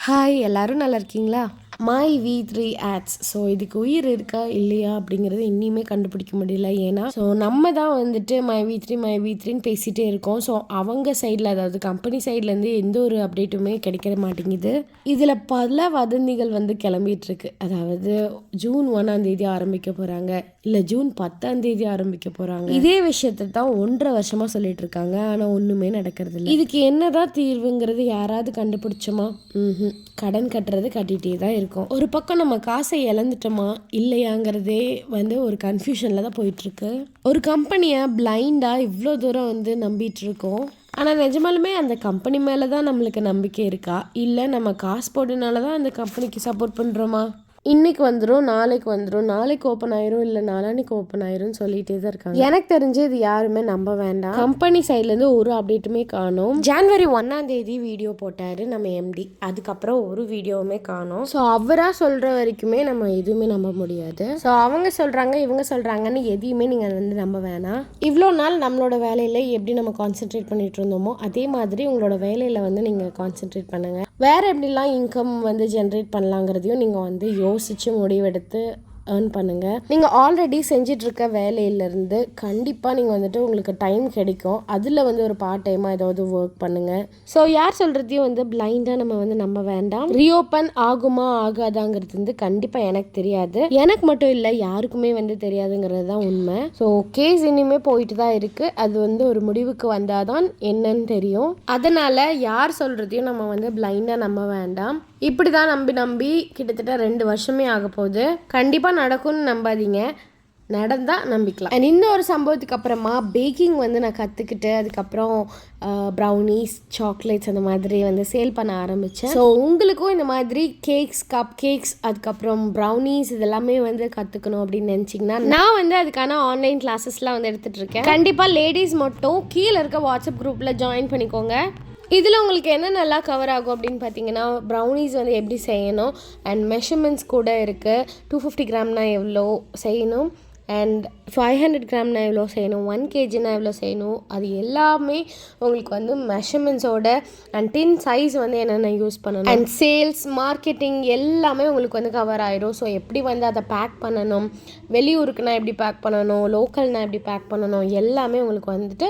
Hi எல்லாரும் நல்லா இருக்கீங்களா? My வி3 ads. ஸோ இதுக்கு உயிர் இருக்கா இல்லையா அப்படிங்கிறது இன்னியுமே கண்டுபிடிக்க முடியல. ஏன்னா ஸோ நம்ம தான் வந்துட்டு மை வி3ன்னு பேசிகிட்டே இருக்கோம். ஸோ அவங்க சைடில், அதாவது கம்பெனி சைட்லேருந்து எந்த ஒரு அப்டேட்டுமே கிடைக்க மாட்டேங்குது. இதில் பல வதந்திகள் வந்து கிளம்பிட்டு இருக்கு. அதாவது ஜூன் 1 ஆரம்பிக்க போகிறாங்க, இல்லை ஜூன் 10 ஆரம்பிக்க போகிறாங்க. இதே விஷயத்தை தான் 1.5 வருஷமாக சொல்லிட்டு இருக்காங்க. ஆனால் ஒன்றுமே நடக்கிறது இல்லை. இதுக்கு என்னதான் தீர்வுங்கிறது யாராவது கண்டுபிடிச்சோமா? கடன் கட்டுறது கட்டிகிட்டே தான் இருக்கும். ஒரு பக்கம் நம்ம காசை இழந்துட்டோமா இல்லையாங்கிறதே வந்து ஒரு கன்ஃபியூஷனில் தான் போயிட்டுருக்கு. ஒரு கம்பெனியை பிளைண்டாக இவ்வளோ தூரம் வந்து நம்பிட்டு இருக்கோம். ஆனால் நிஜமாலுமே அந்த கம்பெனி மேலே தான் நம்மளுக்கு நம்பிக்கை இருக்கா, இல்லை நம்ம காசு போட்டனால தான் அந்த கம்பெனிக்கு சப்போர்ட் பண்ணுறோமா? இன்னைக்கு வந்துடும், நாளைக்கு வந்துடும், நாளைக்கு ஓப்பன் ஆயிரும், இல்லை நாளான்னைக்கு ஓப்பன் ஆயிரும்னு சொல்லிட்டே தான் இருக்காங்க. எனக்கு தெரிஞ்சு இது யாருமே நம்ப வேண்டாம். கம்பெனி சைட்லேருந்து ஒரு அப்டேட்டுமே காணும். ஜனவரி 1 வீடியோ போட்டார் நம்ம எம்டி, அதுக்கப்புறம் ஒரு வீடியோவுமே காணும். ஸோ அவராக சொல்கிற வரைக்குமே நம்ம எதுவுமே நம்ப முடியாது. ஸோ அவங்க சொல்கிறாங்க இவங்க சொல்கிறாங்கன்னு எதையுமே நீங்கள் வந்து நம்ப வேணாம். இவ்வளோ நாள் நம்மளோட வேலையில் எப்படி நம்ம கான்சென்ட்ரேட் பண்ணிட்டு இருந்தோமோ அதே மாதிரி உங்களோட வேலையில் வந்து நீங்கள் கான்சென்ட்ரேட் பண்ணுங்கள். வேறு எப்படிலாம் இன்கம் வந்து ஜென்ரேட் பண்ணலாங்கிறதையும் நீங்கள் வந்து யோசித்து முடிவெடுத்து ஏர்ன் பண்ணுங்கள். நீங்கள் ஆல்ரெடி செஞ்சிட்ருக்க வேலையிலேருந்து கண்டிப்பாக நீங்கள் வந்துட்டு உங்களுக்கு டைம் கிடைக்கும். அதில் வந்து ஒரு பார்ட் டைமாக ஏதாவது ஒர்க் பண்ணுங்கள். ஸோ யார் சொல்கிறதையும் வந்து பிளைண்டாக நம்ம வந்து நம்ப வேண்டாம். ரீஓப்பன் ஆகுமா ஆகாதாங்கிறது வந்து கண்டிப்பாக எனக்கு தெரியாது. எனக்கு மட்டும் இல்லை, யாருக்குமே வந்து தெரியாதுங்கிறது தான் உண்மை. ஸோ கேஸ் இனிமேல் போயிட்டு தான் இருக்குது. அது வந்து ஒரு முடிவுக்கு வந்தால் தான் என்னன்னு தெரியும். அதனால் யார் சொல்கிறதையும் நம்ம வந்து பிளைண்டாக நம்ப வேண்டாம். இப்படி தான் நம்பி கிட்டத்தட்ட 2 வருஷமே ஆக போகுது. கண்டிப்பாக நடக்கும்னு நம்பாதீங்க, நடந்தால் நம்பிக்கலாம். அண்ட் இந்த ஒரு சம்பவத்துக்கு அப்புறமா பேக்கிங் வந்து நான் கற்றுக்கிட்டு அதுக்கப்புறம் ப்ரௌனிஸ், சாக்லேட்ஸ் அந்த மாதிரி வந்து சேல் பண்ண ஆரம்பித்தேன். ஸோ உங்களுக்கும் இந்த மாதிரி கேக்ஸ், கப் கேக்ஸ், அதுக்கப்புறம் ப்ரௌனிஸ் இதெல்லாமே வந்து கற்றுக்கணும் அப்படின்னு நினச்சிங்கன்னா நான் வந்து அதுக்கான ஆன்லைன் கிளாஸஸ்லாம் வந்து எடுத்துகிட்டு இருக்கேன். கண்டிப்பாக லேடிஸ் மட்டும் கீழே இருக்க வாட்ஸ்அப் குரூப்பில் ஜாயின் பண்ணிக்கோங்க. இதில் உங்களுக்கு என்ன நல்லா கவர் ஆகும் அப்படின்னு பார்த்தீங்கன்னா, ப்ரௌனிஸ் வந்து எப்படி செய்யணும் அண்ட் மெஷர்மெண்ட்ஸ் கூட இருக்குது. 250 கிராம்னா எவ்வளோ செய்யணும், அண்ட் 500 கிராம்னா எவ்வளோ செய்யணும், 1 kgனா எவ்வளோ செய்யணும், அது எல்லாமே உங்களுக்கு வந்து மெஷர்மெண்ட்ஸோட அண்ட் டின் சைஸ் வந்து என்னென்ன யூஸ் பண்ணணும் அண்ட் சேல்ஸ் மார்க்கெட்டிங் எல்லாமே உங்களுக்கு வந்து கவர் ஆயிடும். ஸோ எப்படி வந்து அதை பேக் பண்ணணும், வெளியூருக்குனா எப்படி பேக் பண்ணணும், லோக்கல்னால் எப்படி பேக் பண்ணணும், எல்லாமே உங்களுக்கு வந்துட்டு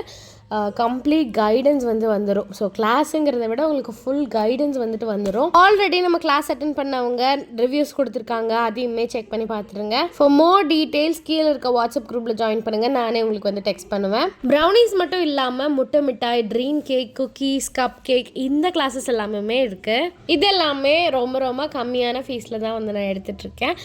கம்ப்ளீட் கைடன்ஸ் வந்து வந்துடும். ஸோ கிளாஸுங்கிறத விட உங்களுக்கு ஃபுல் கைடன்ஸ் வந்துட்டு வந்துடும். ஆல்ரெடி நம்ம கிளாஸ் அட்டன் பண்ணவங்க ரிவ்யூஸ் கொடுத்துருக்காங்க, அதையுமே செக் பண்ணி பார்த்துருங்க. ஃபார் மோர் டீட்டெயில்ஸ் கீழே இருக்க வாட்ஸ்அப் குரூப்பில் ஜாயின் பண்ணுங்கள், நானே உங்களுக்கு வந்து டெக்ஸ்ட் பண்ணுவேன். ப்ரௌனிஸ் மட்டும் இல்லாமல் முட்டை மிட்டாய், dream cake, cookies, cup cake, இந்த கிளாஸஸ் எல்லாமே இருக்குது. இது எல்லாமே ரொம்ப ரொம்ப கம்மியான ஃபீஸில் தான் வந்து நான் எடுத்துகிட்ருக்கேன்.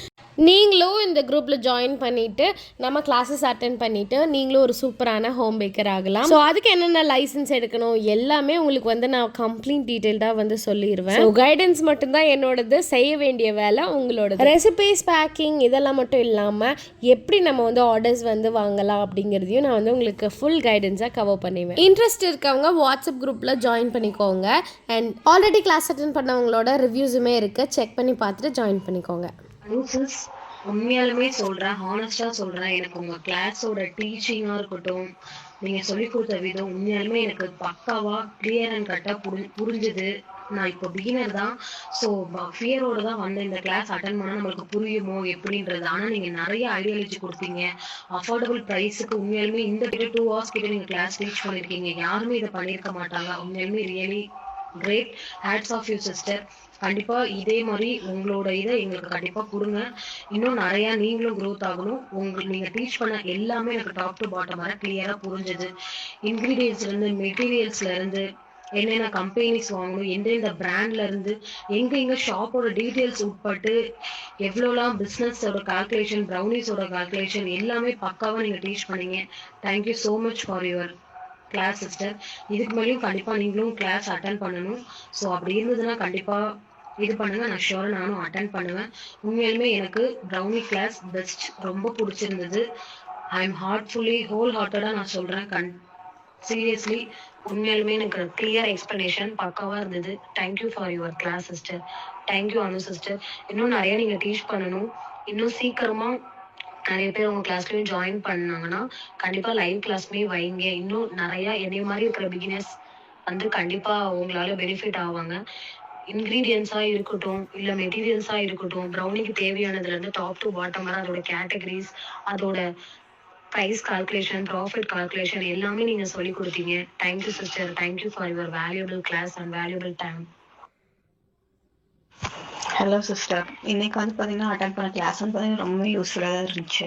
நீங்களும் இந்த குரூப்பில் ஜாயின் பண்ணிவிட்டு நம்ம கிளாஸஸ் அட்டென்ட் பண்ணிவிட்டு நீங்களும் ஒரு சூப்பரான ஹோம் பேக்கர் ஆகலாம். ஸோ அதுக்கு என்னென்ன லைசன்ஸ் எடுக்கணும் எல்லாமே உங்களுக்கு வந்து நான் கம்ப்ளீட் டீட்டெயில்டாக வந்து சொல்லிடுவேன். ஸோ கைடன்ஸ் மட்டும்தான் என்னோடது, செய்ய வேண்டிய வேலை உங்களோட. ரெசிபீஸ், பேக்கிங் இதெல்லாம் மட்டும் இல்லாமல் எப்படி நம்ம வந்து ஆர்டர்ஸ் வந்து வாங்கலாம் அப்படிங்கிறதையும் நான் வந்து உங்களுக்கு ஃபுல் கைடன்ஸாக கவர் பண்ணுவேன். இன்ட்ரெஸ்ட் இருக்கவங்க வாட்ஸ்அப் குரூப்பில் ஜாயின் பண்ணிக்கோங்க. அண்ட் ஆல்ரெடி கிளாஸ் அட்டென்ட் பண்ணவங்களோட ரிவ்யூஸுமே இருக்குது, செக் பண்ணி பார்த்துட்டு ஜாயின் பண்ணிக்கோங்க. உண்மையாலுமே சொல்றேன், ஹானஸ்டா சொல்றேன், எனக்கு உங்க கிளாஸோட டீச்சிங்கா இருக்கட்டும், நீங்க சொல்லி கொடுத்த விதம் உண்மையாலுமே எனக்கு பக்காவா கிளியர் அண்ட் கட்டா புரிஞ்சுது. நான் இப்போ பிகினர் தான், ஸோ ஃபியரோட தான் வந்து இந்த கிளாஸ் அட்டன் பண்ணால் நம்மளுக்கு புரியுமோ எப்படின்றது. ஆனால் நீங்கள் நிறைய ஐடியாலஜி கொடுத்தீங்க, அஃபோர்டபுள் ப்ரைஸுக்கு. உண்மையாலுமே இந்த 2 hours கிட்ட நீங்கள் கிளாஸ் ரீச் பண்ணியிருக்கீங்க, யாருமே இதை பண்ணியிருக்க மாட்டாங்க. உண்மையாலுமே really great. Hats off you sister. கண்டிப்பா இதே மாதிரி உங்களோட இதை எங்களுக்கு கண்டிப்பா கொடுங்க. இன்னும் நிறைய நீங்களும் க்ரோத் ஆகணும். நீங்க டீச் பண்ண எல்லாமே எனக்கு டாப் டு பாட்டம் வர கிளியரா புரிஞ்சது. இன்கிரீடியன்ஸ்ல இருந்து, மெட்டீரியல்ஸ்ல இருந்து, என்னென்ன கம்பெனிஸ் வாங்கணும், எந்தெந்த பிராண்ட்ல இருந்து, எங்க ஷாப்போட டீட்டெயில்ஸ் உட்பட்டு எவ்வளோலாம் பிஸ்னஸோட கால்குலேஷன், ப்ரௌனிஸோட கால்குலேஷன் எல்லாமே பக்காவா நீங்க டீச் பண்ணீங்க. Thank you so much for your class sister. இதுக்கு மேலேயும் கண்டிப்பா நீங்களும் கிளாஸ் அட்டன் பண்ணணும். ஸோ அப்படி இருந்ததுன்னா கண்டிப்பா இது பண்ணுங்க, நான் ஷுவரா நானும் அட்டன் பண்ணுவேன். உண்மையாலுமே எனக்கு ப்ரௌனி கிளாஸ் பெஸ்ட், ரொம்ப பிடிச்சிருந்தது. ஐ எம் ஹோல் ஹார்ட்டடா நான் சொல்றேன். சீரியஸ்லி உண்மையாலுமே எனக்கு கிளியர் எக்ஸ்பிளனேஷன் பக்காவா இருந்தது. Thank you for your class sister. Thank you Anu sister. இன்னும் நிறைய நீங்க டீச் பண்ணணும். இன்னும் சீக்கிரமா நிறைய பேர் உங்க கிளாஸ்லயும் ஜாயின் பண்ணாங்கன்னா கண்டிப்பா லைவ் கிளாஸ்மே வைங்க. இன்னும் நிறைய என்னைய மாதிரி இருக்கிற பிகினர்ஸ் வந்து கண்டிப்பா உங்களால பெனிஃபிட் ஆவாங்க. இன்கிரீடியன்ஸா இருக்கட்டும், இல்ல மெட்டீரியல்ஸா இருக்கட்டும், ப்ரௌனிக்கு தேவையானதுல இருந்து டாப் டூ பாட்டம் வர அதோட கேட்டகரிஸ், அதோட பிரைஸ் கால்குலேஷன், ப்ராஃபிட் கால்குலேஷன் எல்லாமே நீங்க சொல்லிக் குடுத்தீங்க. Thank you sister. Thank you for your valuable class and valuable time. Hello sister. இன்னைக்கு வந்து பார்த்தீங்கன்னா அட்டன் பண்ண கிளாஸ் வந்து பார்த்தீங்கன்னா ரொம்ப யூஸ்ஃபுல்லாக தான் இருந்துச்சு.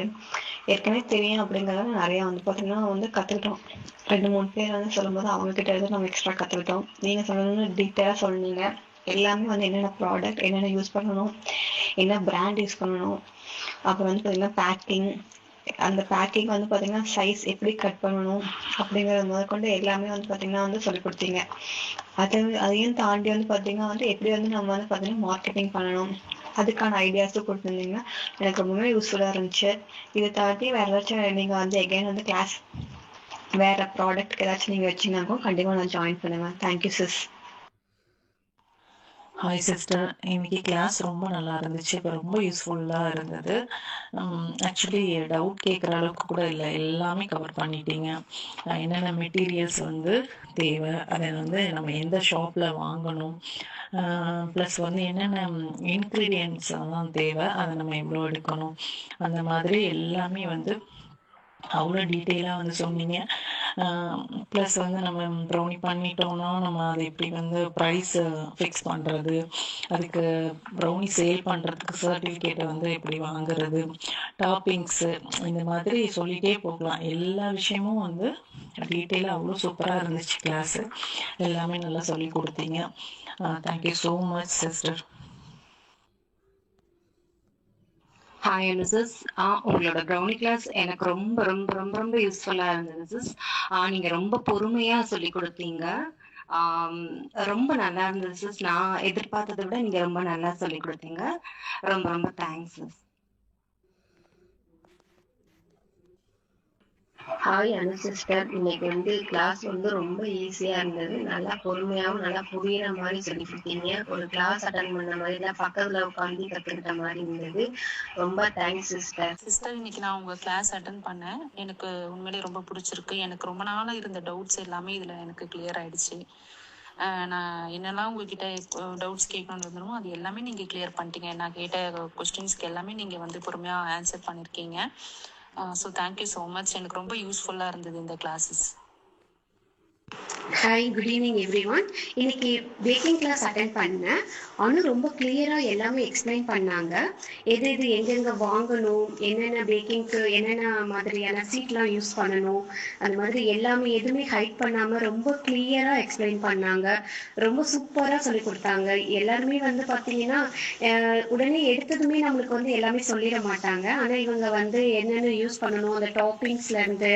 ஏற்கனவே தெரியும் அப்படிங்கிறத நிறையா வந்து பார்த்தீங்கன்னா வந்து கற்றுக்கிட்டோம். 2-3 பேர் வந்து சொல்லும்போது அவங்கக்கிட்ட இருந்து நம்ம எக்ஸ்ட்ரா கற்றுக்கிட்டோம். நீங்கள் சொன்னது டீட்டெயிலாக சொன்னீங்க. எல்லாமே வந்து என்னென்ன ப்ராடக்ட் என்னென்ன யூஸ் பண்ணணும், என்ன பிராண்ட் யூஸ் பண்ணணும், அப்புறம் வந்து பார்த்தீங்கன்னா பேக்கிங், அந்த பேக்கிங் வந்து பார்த்தீங்கன்னா சைஸ் எப்படி கட் பண்ணணும் அப்படிங்கிறது முதற்கொண்டு எல்லாமே வந்து பார்த்தீங்கன்னா வந்து சொல்லிக் கொடுத்தீங்க. அதையும் தாண்டி வந்து பார்த்தீங்கன்னா வந்து எப்படி வந்து நம்ம வந்து பார்த்தீங்கன்னா மார்க்கெட்டிங் பண்ணணும், அதுக்கான ஐடியாஸும் கொடுத்துருந்தீங்க. எனக்கு ரொம்பவே யூஸ்ஃபுல்லாக இருந்துச்சு. இதை தாண்டி வேறு ஏதாச்சும் நீங்கள் வந்து எகைன் வந்து கிளாஸ் வேறு ப்ராடக்ட் ஏதாச்சும் நீங்கள் வச்சிங்கன்னாக்கும் கண்டிப்பாக நான் ஜாயின் பண்ணுவேன். Thank you sis. ஹாய் சிஸ்டர், இன்னைக்கு கிளாஸ் ரொம்ப நல்லா இருந்துச்சு. இப்போ ரொம்ப யூஸ்ஃபுல்லாக இருந்தது. ஆக்சுவலி டவுட் கேட்குற அளவுக்கு கூட இல்லை, எல்லாமே கவர் பண்ணிட்டீங்க. என்னென்ன மெட்டீரியல்ஸ் வந்து தேவை, அதை வந்து நம்ம எந்த ஷாப்பில் வாங்கணும், ப்ளஸ் வந்து என்னென்ன இன்க்ரீடியன்ட்ஸ் எல்லாம் தேவை, அதை நம்ம எவ்வளோ எடுக்கணும், அந்த மாதிரி எல்லாமே வந்து அவ்வளோ டீட்டெயிலாக வந்து சொன்னீங்க. ப்ளஸ் வந்து நம்ம ப்ரௌனி பண்ணிட்டோம்னா நம்ம அதை எப்படி வந்து ப்ரைஸ் ஃபிக்ஸ் பண்ணுறது, அதுக்கு ப்ரௌனி சேல் பண்ணுறதுக்கு சர்டிஃபிகேட்டை வந்து எப்படி வாங்குறது, டாப்பிங்ஸு, இந்த மாதிரி சொல்லிகிட்டே போகலாம். எல்லா விஷயமும் வந்து டீட்டெயிலாக அவ்வளோ சூப்பராக இருந்துச்சு கிளாஸு. எல்லாமே நல்லா சொல்லி கொடுத்தீங்க. Thank you so much sister. Hi missus. உங்களோட ப்ரௌனி கிளாஸ் எனக்கு ரொம்ப ரொம்ப ரொம்ப ரொம்ப யூஸ்ஃபுல்லாக இருந்தது மிஸ்ஸஸ். நீங்கள் ரொம்ப பொறுமையாக சொல்லி கொடுத்தீங்க. ஆம், ரொம்ப நல்லா இருந்தது மிஸ்ஸஸ். நான் எதிர்பார்த்ததை விட நீங்கள் ரொம்ப நல்லா சொல்லி கொடுத்தீங்க. ரொம்ப ரொம்ப தேங்க்ஸ் மிஸ். ஹாய் அனு சிஸ்டர். இன்னைக்கு வந்து கிளாஸ் வந்து ரொம்ப ஈஸியா இருந்தது. நல்லா பொறுமையாவும் நல்லா புரியுற மாதிரி சொல்லி கொடுத்தீங்க. ஒரு கிளாஸ் அட்டன் பண்ண மாதிரி இல்லை, பக்கத்துல உட்காந்து கத்துக்கிட்ட மாதிரி இருந்தது. ரொம்ப தேங்க்ஸ் சிஸ்டர். சிஸ்டர், இன்னைக்கு நான் உங்கள் கிளாஸ் அட்டன் பண்ணேன். எனக்கு உண்மையிலேயே ரொம்ப பிடிச்சிருக்கு. எனக்கு ரொம்ப நாளாக இருந்த டவுட்ஸ் எல்லாமே இதில் எனக்கு கிளியர் ஆயிடுச்சு. நான் என்னெல்லாம் உங்ககிட்ட டவுட்ஸ் கேட்கணும்னு இருந்தனோ அது எல்லாமே நீங்கள் கிளியர் பண்ணிட்டீங்க. நான் கேட்ட கொஸ்டின்ஸ்க்கு எல்லாமே நீங்கள் வந்து பொறுமையாக ஆன்சர் பண்ணியிருக்கீங்க. So thank you so much. எனக்கு ரொம்ப யூஸ்ஃபுல்லாக இருந்தது இந்த classes. Hi, good evening every one. இன்னைக்கு பேக்கிங் கிளாஸ் அட்டென்ட் பண்ணேன். அனு ரொம்ப கிளியராக எல்லாமே எக்ஸ்பிளைன் பண்ணாங்க. எது எது எங்கெங்கே வாங்கணும், என்னென்ன பேக்கிங்க்கு என்னென்ன மாதிரியான சீட்லாம் யூஸ் பண்ணணும், அந்த மாதிரி எல்லாமே எதுவுமே ஹைட் பண்ணாமல் ரொம்ப கிளியராக எக்ஸ்பிளைன் பண்ணாங்க. ரொம்ப சூப்பராக சொல்லி கொடுத்தாங்க. எல்லாருமே வந்து பார்த்தீங்கன்னா உடனே எடுத்ததுமே நம்மளுக்கு வந்து எல்லாமே சொல்லிட மாட்டாங்க. ஆனால் இவங்க வந்து என்னென்ன யூஸ் பண்ணணும், அந்த டாப்பிங்ஸ்லேருந்து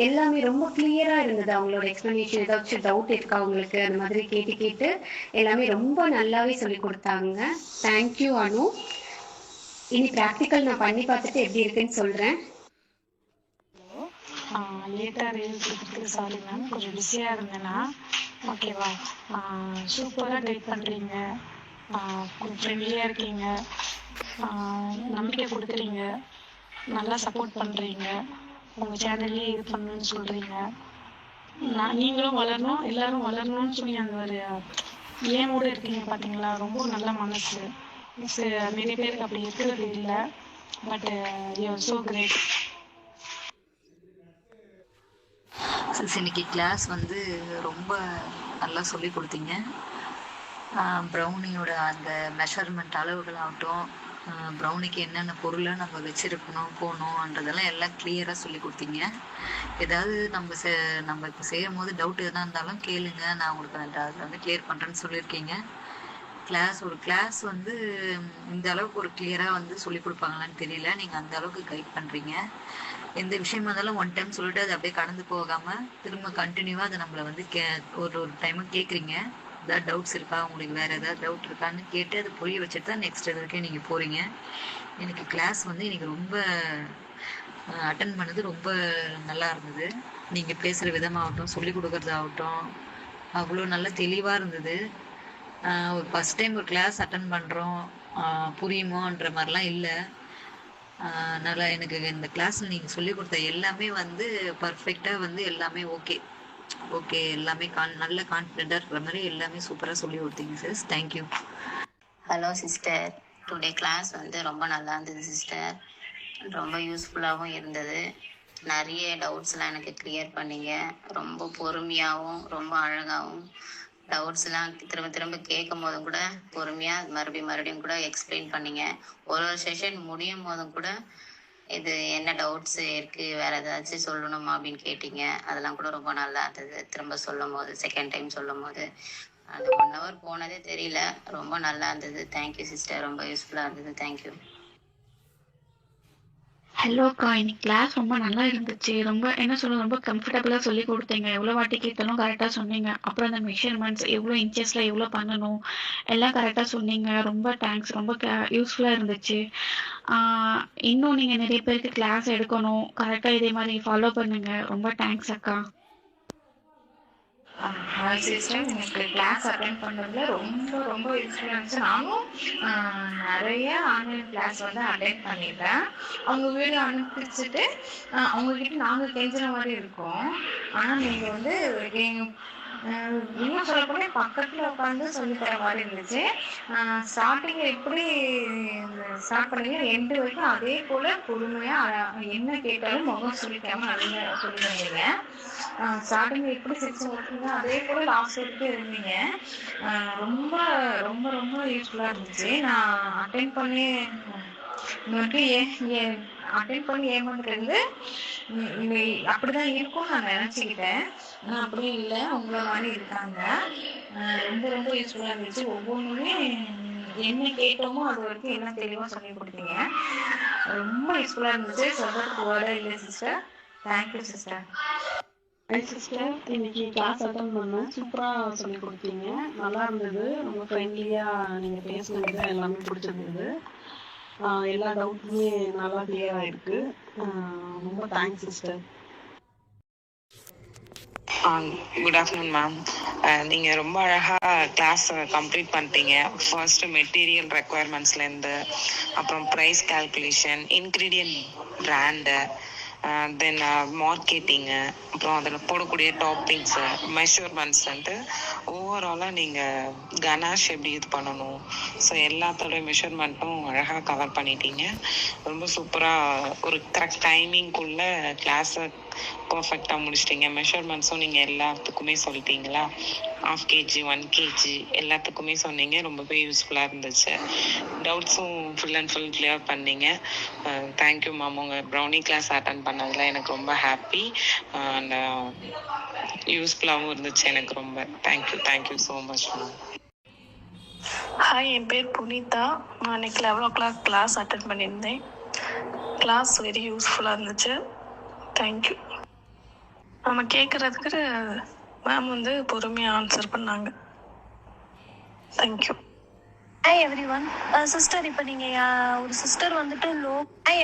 எல்லாமே ரொம்ப கிளியராக இருந்தது. அவங்களோட எக்ஸ்பிளனேஷன் ஏதாச்சும் டவுட் இருக்கா உங்களுக்கு, அந்த மாதிரி கேட்டு கேட்டு எல்லாமே ரொம்ப நல்லாவே சொல்லி கொடுத்தாங்க. தேங்க்யூ அனு. இனி ப்ராக்டிக்கல் நான் பண்ணி பார்த்துட்டு எப்படி இருக்குன்னு சொல்கிறேன். லேட்டாக ரீல் கொடுத்துட்டு சாரி மேம், கொஞ்சம் பிஸியாக இருந்தேன்னா. ஓகேவா? சூப்பராக கைட் பண்ணுறீங்க, கொஞ்சம் ஃப்ரெண்ட்லியாக இருக்கீங்க, நம்பிக்கை கொடுக்குறீங்க, நல்லா சப்போர்ட் பண்ணுறீங்க, உங்கள் சேனல்லே இது பண்ணணும்னு சொல்கிறீங்க. நீங்களும் வளரணும், எல்லாரும் வளரணும்னு சொல்லி அந்த ஒரு ஏமோடு இருக்கீங்க பார்த்தீங்களா? ரொம்ப நல்ல மனசு. நிறைய பேருக்கு அப்படி இருக்கிறது இல்லை. But you are so great. இன்னைக்கு கிளாஸ் வந்து ரொம்ப நல்லா சொல்லி கொடுத்தீங்க. ப்ரௌனியோட அந்த மெஷர்மெண்ட் அளவுகள் ஆகட்டும், ப்ரௌனிக்கு என்னென்ன பொருளை நம்ம வச்சுருக்கணும் போகணுன்றதெல்லாம் எல்லாம் கிளியராக சொல்லி கொடுத்தீங்க. ஏதாவது நம்ம இப்போ செய்யும் போது டவுட் எதுனா இருந்தாலும் கேளுங்க, நான் உங்களுக்கு அதில் வந்து கிளியர் பண்ணுறேன்னு சொல்லியிருக்கீங்க. ஒரு கிளாஸ் வந்து இந்த அளவுக்கு ஒரு கிளியராக வந்து சொல்லி கொடுப்பாங்களான்னு தெரியல. நீங்கள் அந்த அளவுக்கு கைட் பண்ணுறீங்க. எந்த விஷயமா இருந்தாலும் ஒன் டைம் சொல்லிட்டு அது அப்படியே கடந்து போகாமல் திரும்ப கண்டினியூவாக அதை நம்மளை வந்து ஒரு டைமும் கேட்குறீங்க. ஏதாவது டவுட்ஸ் இருக்கா, உங்களுக்கு வேறு ஏதாவது டவுட் இருக்கான்னு கேட்டு அதை புரிய வச்சுட்டு தான் நெக்ஸ்ட் இதுக்கே நீங்கள் போகிறீங்க. எனக்கு கிளாஸ் வந்து எனக்கு ரொம்ப அட்டன் பண்ணது ரொம்ப நல்லா இருந்தது. நீங்கள் பேசுகிற விதமாகட்டும், சொல்லிக் கொடுக்குறதாகட்டும் அவ்வளோ நல்லா தெளிவாக இருந்தது. ஒரு ஃபஸ்ட் டைம் ஒரு கிளாஸ் அட்டன் பண்ணுறோம், புரியுமோன்ற மாதிரிலாம் இல்லை. அதனால் எனக்கு இந்த கிளாஸில் நீங்கள் சொல்லிக் கொடுத்த எல்லாமே வந்து பர்ஃபெக்டாக வந்து எல்லாமே ஓகே. ஓகே எல்லாமே நல்ல கான்ஃபிடென்ட்டாக இருக்கிற மாதிரி எல்லாமே சூப்பராக சொல்லி கொடுத்தீங்க sis. Thank you. Hello sister, today class வந்து ரொம்ப நல்லா இருந்தது சிஸ்டர். ரொம்ப யூஸ்ஃபுல்லாகவும் இருந்தது. நிறைய டவுட்ஸ்லாம் எனக்கு கிளியர் பண்ணீங்க. ரொம்ப பொறுமையாகவும் ரொம்ப அழகாகவும் டவுட்ஸ்லாம் திரும்ப திரும்ப கேட்கும் போதும் கூட பொறுமையாக மறுபடியும் கூட எக்ஸ்பிளைன் பண்ணீங்க. ஒரு செஷன் முடியும் போதும் கூட இது என்ன டவுட்ஸ் இருக்குது, வேறு ஏதாச்சும் சொல்லணுமா அப்படின்னு கேட்டீங்க. அதெல்லாம் கூட ரொம்ப நல்லா இருந்தது. திரும்ப சொல்லும் போது செகண்ட் டைம் சொல்லும் போது அந்த 1 hour போனதே தெரியல. ரொம்ப நல்லா இருந்தது. தேங்க்யூ சிஸ்டர், ரொம்ப யூஸ்ஃபுல்லாக இருந்தது. தேங்க்யூ. ஹலோ அக்கா, இன்னைக்கு கிளாஸ் ரொம்ப நல்லா இருந்துச்சு. ரொம்ப என்ன சொல்ல ரொம்ப கம்ஃபர்டபுளாக சொல்லி கொடுத்தீங்க. எவ்வளோ வாட்டி கேட்டாலும் கரெக்டாக சொன்னீங்க. அப்புறம் அந்த மெஷர்மெண்ட்ஸ் எவ்வளோ இன்ச்சஸில் எவ்வளோ பண்ணணும் எல்லாம் கரெக்டாக சொன்னீங்க. ரொம்ப தேங்க்ஸ். ரொம்ப யூஸ்ஃபுல்லாக இருந்துச்சு. இன்னும் நீங்கள் நிறைய பேருக்கு கிளாஸ் எடுக்கணும். கரெக்டாக இதே மாதிரி ஃபாலோ பண்ணுங்க. ரொம்ப தேங்க்ஸ் அக்கா. ஹாய் சிஸ்டர், எனக்கு கிளாஸ் அட்டென்ட் பண்ணுறதுல ரொம்ப யூஸ்ஃபுல்லாக இருந்துச்சு. நானும் நிறைய ஆன்லைன் கிளாஸ் வந்து அட்டென்ட் பண்ணிட்டேன். அவங்க வீடியோ அனுப்பிச்சுட்டு அவங்கக்கிட்ட நாங்கள் கெஞ்சுற மாதிரி இருக்கோம். ஆனால் நீங்கள் வந்து இன்னும் சொல்லப்போனால் பக்கத்தில் உட்காந்து சொல்லித்தர மாதிரி இருந்துச்சு. ஸ்டார்டிங்கில் எப்படி ஸ்டார்ட் பண்ணீங்க எண்டு வரைக்கும் அதே போல் பொறுமையாக என்ன கேட்டாலும் முகம் சொல்லிக்காமல் நல்லா சொல்லி தந்தீங்க. ஸ்டார்டிங் எப்படி செக்ஷன் கொடுத்தீங்க அதே போல் லாஸ்ட் வரைக்கும் இருந்தீங்க. ரொம்ப ரொம்ப ரொம்ப யூஸ்ஃபுல்லாக இருந்துச்சு. நான் அட்டென்ட் பண்ணி அட்டென்ட் பண்ணி ஏமாந்துட்டு அப்படிதான் இருக்கும்னு நான் நினச்சிக்கிட்டேன். ஆனால் அப்படியும் இல்லை, உங்களை மாதிரி இருக்காங்க. ரொம்ப ரொம்ப யூஸ்ஃபுல்லாக இருந்துச்சு. ஒவ்வொன்றுமே என்ன கேட்டோமோ அது வரைக்கும் எல்லாம் தெளிவாக சொல்லி கொடுத்தீங்க. ரொம்ப யூஸ்ஃபுல்லாக இருந்துச்சு. சொல்கிறதுக்கு வேர்டே இல்லை சிஸ்டர். Thank you sister. சிஸ்டர், இன்னைக்கு கிளாஸ் அட்டன் பண்ணேன். சூப்பராக சொல்லி கொடுத்தீங்க. நல்லா இருந்தது. ரொம்ப ஃப்ரெண்ட்லியாக நீங்கள் பேசுனது எல்லாமே பிடிச்சிருந்தது. எல்லா டவுட்டுமே நல்லா கிளியர் ஆயிருக்கு. ரொம்ப thanks sister. Good afternoon ma'am. நீங்கள் ரொம்ப அழகாக கிளாஸ் கம்ப்ளீட் பண்ணிட்டீங்க. ஃபர்ஸ்ட் மெட்டீரியல் ரெக்குவயர்மெண்ட்ஸ்லேருந்து, அப்புறம் ப்ரைஸ் கால்குலேஷன், இன்க்ரீடியன்ட் பிராண்டு, தென் மார்க்கெட்டிங்கு, அப்புறம் அதில் போடக்கூடிய டாப்பிங்ஸு, மெஷர்மெண்ட்ஸ்ன்ட்டு ஓவராலாக நீங்கள் கனாஷ் எப்படி இது பண்ணணும், ஸோ எல்லாத்தோட மெஷர்மெண்ட்டும் அழகாக கவர் பண்ணிட்டீங்க. ரொம்ப சூப்பராக ஒரு கரெக்ட் டைமிங்குள்ளே கிளாஸை பர்ஃபெக்டாக முடிச்சிட்டிங்க. மெஷர்மெண்ட்ஸும் நீங்கள் எல்லாத்துக்குமே சொல்லிட்டீங்களா, 1/2 kg 1 kg எல்லாத்துக்குமே சொன்னீங்க. ரொம்பவே யூஸ்ஃபுல்லாக இருந்துச்சு. டவுட்ஸும் ஃபுல் அண்ட் ஃபுல் கிளியர் பண்ணீங்க. Thank you ma'am. உங்கள் ப்ரௌனி கிளாஸ் அட்டன் பண்ணதில் எனக்கு ரொம்ப ஹாப்பி அண்ட் யூஸ்ஃபுல்லாகவும் இருந்துச்சு எனக்கு ரொம்ப. Thank you so much ma'am. Hi, என் பேர் புனிதா. நான் இன்னைக்கு 11 o'clock கிளாஸ் அட்டன் பண்ணியிருந்தேன். கிளாஸ் வெரி யூஸ்ஃபுல்லாக இருந்துச்சு. தேங்க்யூ. நம்ம கேட்குறதுக்கு மேம் வந்து பொறுமையாக ஆன்சர் பண்ணாங்க. தேங்க்யூ. Hi everyone. சிஸ்டர், இப்போ நீங்கள் ஒரு சிஸ்டர் வந்துட்டு ஹாய்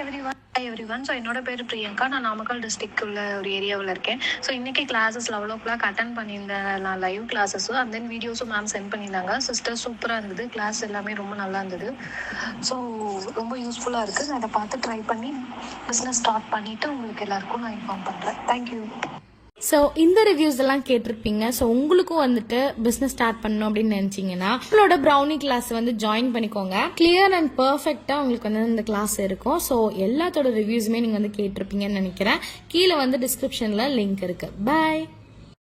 எவ்ரிவன். ஸோ என்னோட பேர் பிரியங்கா. நான் நாமக்கல் டிஸ்ட்ரிக்ட் உள்ள ஒரு ஏரியாவில் இருக்கேன். ஸோ இன்றைக்கி கிளாஸஸ் 11 o'clock அட்டன் பண்ணியிருந்தேன். நான் லைவ் கிளாஸஸும் அண்ட் தென் வீடியோஸும் மேம் சென்ட் பண்ணியிருந்தாங்க. சிஸ்டர் சூப்பராக இருந்தது. கிளாஸ் எல்லாமே ரொம்ப நல்லா இருந்தது. ஸோ ரொம்ப யூஸ்ஃபுல்லாக இருக்குது. நான் அதை பார்த்து ட்ரை பண்ணி பிஸ்னஸ் ஸ்டார்ட் பண்ணிவிட்டு உங்களுக்கு எல்லாருக்கும் நான் இன்ஃபார்ம் பண்ணுறேன். தேங்க்யூ. ஸோ இந்த ரிவ்யூஸ் எல்லாம் கேட்டிருப்பீங்க. ஸோ உங்களுக்கும் வந்துட்டு பிஸ்னஸ் ஸ்டார்ட் பண்ணணும் அப்படின்னு நினச்சிங்கன்னா உங்களோட ப்ரௌனி கிளாஸ் வந்து ஜாயின் பண்ணிக்கோங்க. கிளியர் அண்ட் பர்ஃபெக்டாக உங்களுக்கு வந்து இந்த கிளாஸ் இருக்கும். ஸோ எல்லாத்தோட ரிவ்யூஸுமே நீங்கள் வந்து கேட்டிருப்பீங்கன்னு நினைக்கிறேன். கீழே வந்து டிஸ்கிரிப்ஷனில் லிங்க் இருக்குது. பாய்.